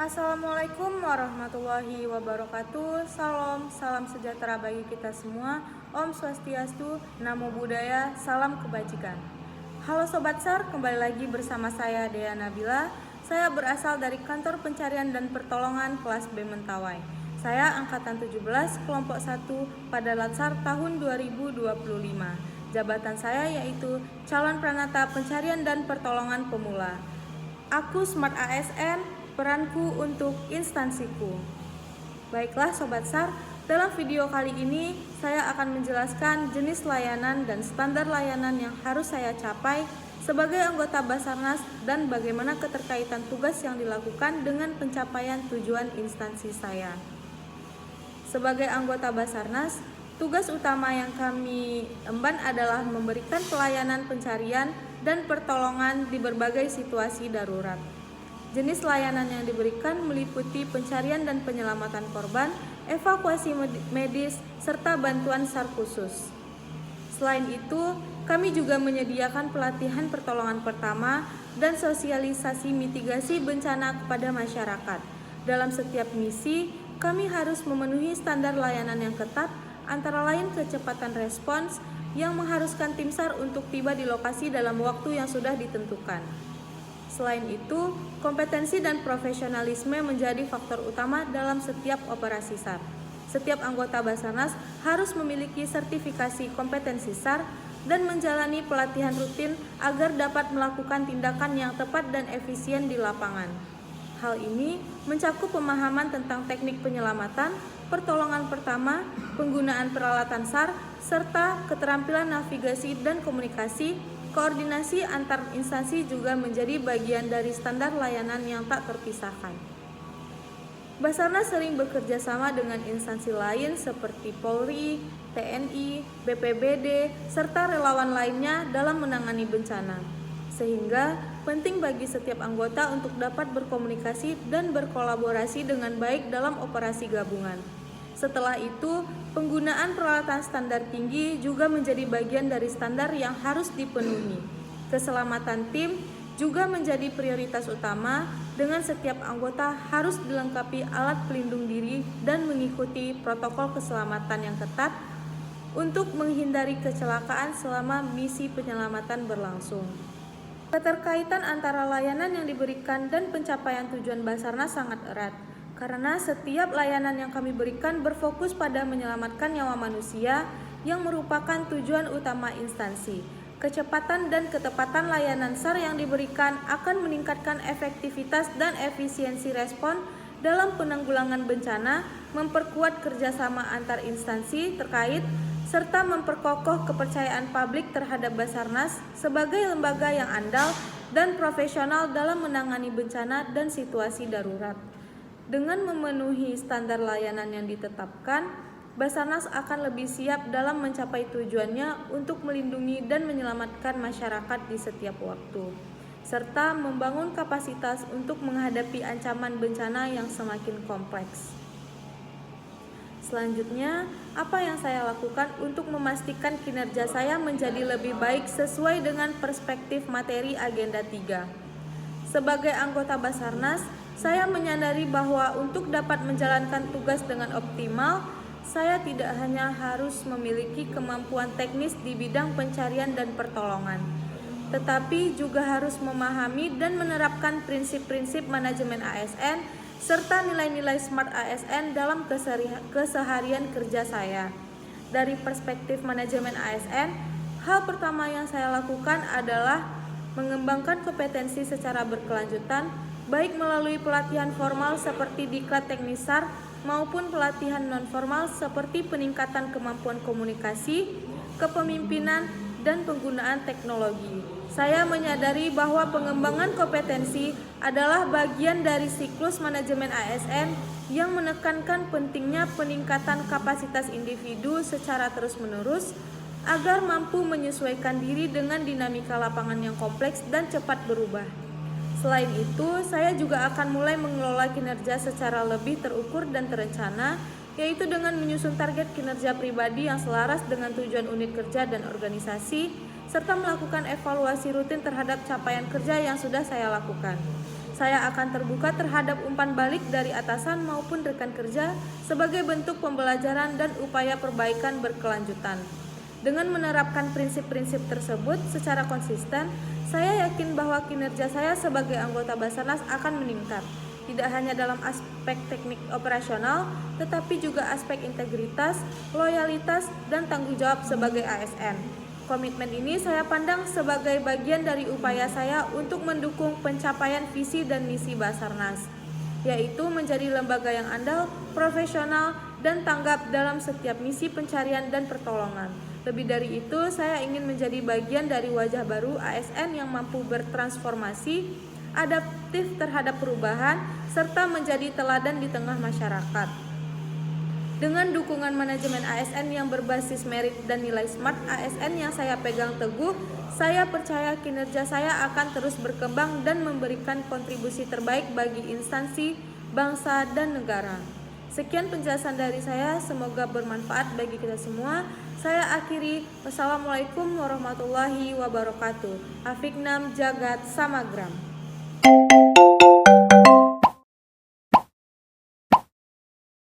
Assalamualaikum warahmatullahi wabarakatuh. Salam sejahtera bagi kita semua. Om Swastiastu, Namo Buddhaya, salam kebajikan. Halo Sobat SAR, kembali lagi bersama saya Dea Nabila. Saya berasal dari Kantor Pencarian dan Pertolongan kelas B Mentawai. Saya angkatan 17, kelompok 1 pada Latsar tahun 2025. Jabatan saya yaitu Calon Pranata Pencarian dan Pertolongan Pemula. Aku Smart ASN, peranku untuk instansiku. Baiklah Sobat SAR, dalam video kali ini saya akan menjelaskan jenis layanan dan standar layanan yang harus saya capai sebagai anggota Basarnas dan bagaimana keterkaitan tugas yang dilakukan dengan pencapaian tujuan instansi saya. Sebagai anggota Basarnas, tugas utama yang kami emban adalah memberikan pelayanan pencarian dan pertolongan di berbagai situasi darurat. Jenis layanan yang diberikan meliputi pencarian dan penyelamatan korban, evakuasi medis, serta bantuan SAR khusus. Selain itu, kami juga menyediakan pelatihan pertolongan pertama dan sosialisasi mitigasi bencana kepada masyarakat. Dalam setiap misi, kami harus memenuhi standar layanan yang ketat, antara lain kecepatan respons yang mengharuskan tim SAR untuk tiba di lokasi dalam waktu yang sudah ditentukan. Selain itu, kompetensi dan profesionalisme menjadi faktor utama dalam setiap operasi SAR. Setiap anggota Basarnas harus memiliki sertifikasi kompetensi SAR dan menjalani pelatihan rutin agar dapat melakukan tindakan yang tepat dan efisien di lapangan. Hal ini mencakup pemahaman tentang teknik penyelamatan, pertolongan pertama, penggunaan peralatan SAR, serta keterampilan navigasi dan komunikasi. Koordinasi antar instansi juga menjadi bagian dari standar layanan yang tak terpisahkan. Basarnas sering bekerja sama dengan instansi lain seperti Polri, TNI, BPBD, serta relawan lainnya dalam menangani bencana. Sehingga penting bagi setiap anggota untuk dapat berkomunikasi dan berkolaborasi dengan baik dalam operasi gabungan. Setelah itu, penggunaan peralatan standar tinggi juga menjadi bagian dari standar yang harus dipenuhi. Keselamatan tim juga menjadi prioritas utama, dengan setiap anggota harus dilengkapi alat pelindung diri dan mengikuti protokol keselamatan yang ketat untuk menghindari kecelakaan selama misi penyelamatan berlangsung. Keterkaitan antara layanan yang diberikan dan pencapaian tujuan Basarnas sangat erat. Karena setiap layanan yang kami berikan berfokus pada menyelamatkan nyawa manusia yang merupakan tujuan utama instansi. Kecepatan dan ketepatan layanan SAR yang diberikan akan meningkatkan efektivitas dan efisiensi respon dalam penanggulangan bencana, memperkuat kerjasama antar instansi terkait, serta memperkokoh kepercayaan publik terhadap Basarnas sebagai lembaga yang andal dan profesional dalam menangani bencana dan situasi darurat. Dengan memenuhi standar layanan yang ditetapkan, Basarnas akan lebih siap dalam mencapai tujuannya untuk melindungi dan menyelamatkan masyarakat di setiap waktu, serta membangun kapasitas untuk menghadapi ancaman bencana yang semakin kompleks. Selanjutnya, apa yang saya lakukan untuk memastikan kinerja saya menjadi lebih baik sesuai dengan perspektif materi Agenda 3. Sebagai anggota Basarnas, saya menyadari bahwa untuk dapat menjalankan tugas dengan optimal, saya tidak hanya harus memiliki kemampuan teknis di bidang pencarian dan pertolongan, tetapi juga harus memahami dan menerapkan prinsip-prinsip manajemen ASN serta nilai-nilai Smart ASN dalam keseharian kerja saya. Dari perspektif manajemen ASN, hal pertama yang saya lakukan adalah mengembangkan kompetensi secara berkelanjutan, baik melalui pelatihan formal seperti Diklat Teknis SAR maupun pelatihan non-formal seperti peningkatan kemampuan komunikasi, kepemimpinan, dan penggunaan teknologi. Saya menyadari bahwa pengembangan kompetensi adalah bagian dari siklus manajemen ASN yang menekankan pentingnya peningkatan kapasitas individu secara terus-menerus agar mampu menyesuaikan diri dengan dinamika lapangan yang kompleks dan cepat berubah. Selain itu, saya juga akan mulai mengelola kinerja secara lebih terukur dan terencana, yaitu dengan menyusun target kinerja pribadi yang selaras dengan tujuan unit kerja dan organisasi, serta melakukan evaluasi rutin terhadap capaian kerja yang sudah saya lakukan. Saya akan terbuka terhadap umpan balik dari atasan maupun rekan kerja sebagai bentuk pembelajaran dan upaya perbaikan berkelanjutan. Dengan menerapkan prinsip-prinsip tersebut secara konsisten, saya yakin bahwa kinerja saya sebagai anggota Basarnas akan meningkat, tidak hanya dalam aspek teknik operasional, tetapi juga aspek integritas, loyalitas, dan tanggung jawab sebagai ASN. Komitmen ini saya pandang sebagai bagian dari upaya saya untuk mendukung pencapaian visi dan misi Basarnas, yaitu menjadi lembaga yang andal, profesional, dan tanggap dalam setiap misi pencarian dan pertolongan. Lebih dari itu, saya ingin menjadi bagian dari wajah baru ASN yang mampu bertransformasi, adaptif terhadap perubahan, serta menjadi teladan di tengah masyarakat. Dengan dukungan manajemen ASN yang berbasis merit dan nilai SMART ASN yang saya pegang teguh, saya percaya kinerja saya akan terus berkembang dan memberikan kontribusi terbaik bagi instansi, bangsa, dan negara. Sekian penjelasan dari saya, semoga bermanfaat bagi kita semua. Saya akhiri, wassalamualaikum warahmatullahi wabarakatuh. Afiknam Jagat Samagram.